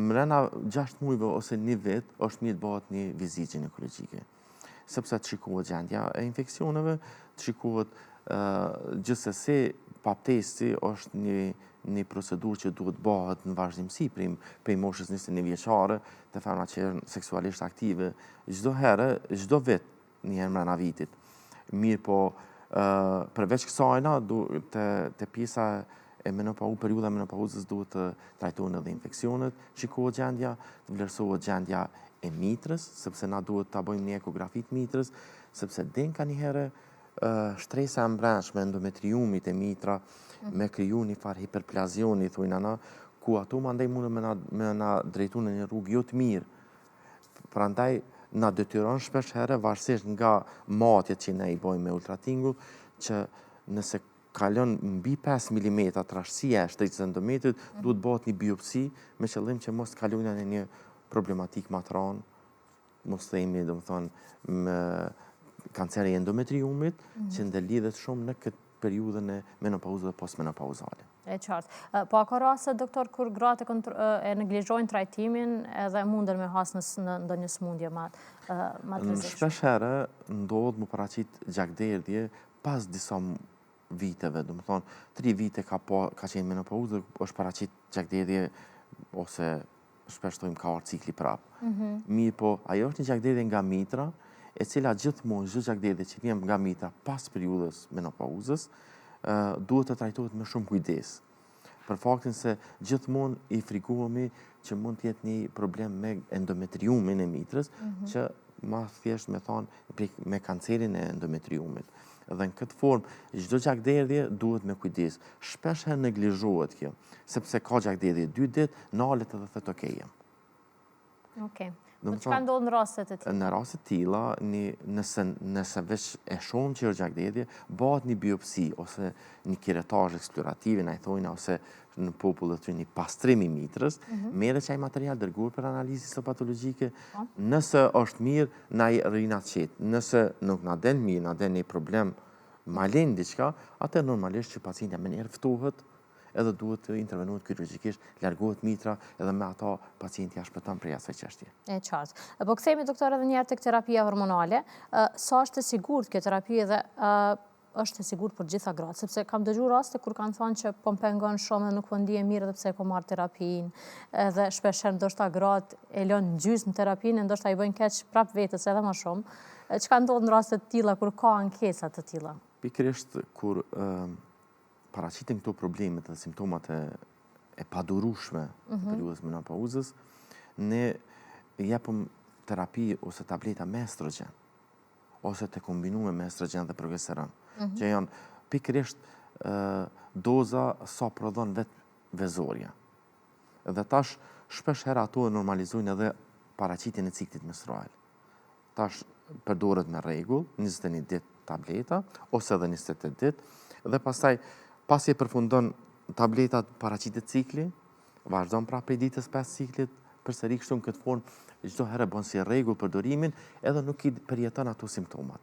mrena 6 muajve ose 1 vit është mirë të bëhet një vizitë ginekologjike. Sepse të shikohet gjendja e infeksioneve, të shikohet gjithsesi pap testi është një procedurë që duhet bëhet në vazhdimsi prej moshës 21 vjeçare të femra që janë seksualisht aktive çdo herë, çdo vit, një herë mrena vitit. Mirë po, përveç kësajna, te pjesa e periudha e menopauzës duhet të trajtohen edhe infeksionet, shikohet gjendja, të vlerësohet gjendja e mitrës, sepse na duhet ta bëjmë një ekografi të mitrës, sepse den ka një herë shtresa e mbrëmshme endometriumit e mitra me kriju një farë hiperplazioni, thujnë ana, ku ato mandej mundën me na drejtu në një rrugë jo të mirë. Prandaj na detyron shpesh herë varësisht nga matjet që ne i bëjmë me ultratingull, që nëse kalon mbi 5 mm trashësia e shtritës endometrit, duhet bëhet një biopsi me qëllim që mos kalojnë në një problematik më të rëndë, mos themi domethënë me kanceri endometriumit, që ndërlidhet shumë në këtë periudhën e menopauzës dhe postmenopauzale. E qartë. Po a ka raste, doktor, kur gratë e neglizhojnë trajtimin edhe munden me hasë në ndonjë smundje më të rrezikshme? Shpesh herë ndodhet më paraqit gjakderdhje pas disa viteve, do të thonë 3 vite ka qenë menopauzë, është paraqit gjakderdhje ose shpesh thojmë ka ardhur cikli prapë. Mirë po, ajo është një gjakderdhje nga mitra, e cila gjithmonë çdo gjakderdhje që vjen nga mitra pas periudhës menopauzës, duhet të trajtohet me shumë kujdes. Për faktin se gjithmonë i frikohemi që mund të jetë një problem me endometriumin e mitrës, që ma thjesht me thonë me kancerin e endometriumit. Dhe në këtë formë, çdo gjakderdhje duhet me kujdes. Shpesh herë neglizhohet kjo, sepse ka gjakderdhje 2 ditë, nalet edhe thotë okej. Okej. Po çka ndodh në rastet e tilla? Në rastet e tilla, nëse veç e shohim që është gjakderdhje, bëhet një biopsi ose një kiretazh eksplorativ, na i thojnë, ose në popull të një pastrim i mitrës, merret çaj material dërguar për analizë histopatologjike. Nëse është mirë, na i rinaqet. Nëse nuk na del mirë, na del një problem malen diçka, atë normalisht që pacientja më njerë ftohet edhe duhet të intervenohet kirurgjikisht, largohet mitra edhe me ato pacienti ja shpëton prej asaj çështje. E qartë. Po kthehemi, doktor, edhe një herë tek terapia hormonale. Sa është e sigurt kjo terapi dhe është e sigurt për gjitha gratë, sepse kam dëgjuar raste kur kanë thënë që po më pengon shumë dhe nuk po ndihem mirë edhe pse e po marr terapinë, edhe shpesh ndoshta gratë e lënë gjysmë terapinë, ndoshta i bëjnë keq prap vetes edhe më shumë. Çka ndodh në raste të tilla kur ka ankesa të tilla? Pikërisht kur paraqitin këto problemet dhe simptomat e padurueshme të periudhës menopauzës, ne japim terapi ose tableta me estrogen, ose të kombinuar me estrogen dhe progesteron, që janë pikërisht doza sa prodhon vetë vezorja. Dhe tash shpesh herë ato e normalizojnë edhe paraqitjen e ciklit menstrual. Tash përdoret me rregull 21 ditë tableta ose edhe 28 ditë, dhe pastaj pasi e përfundon tabletat paraqitet cikli, vazhdon pra prej ditës 5 ciklit, përsëri kështu në këtë formë, çdo herë bën si rregull përdorimin, edhe nuk i përjeton ato simptomat.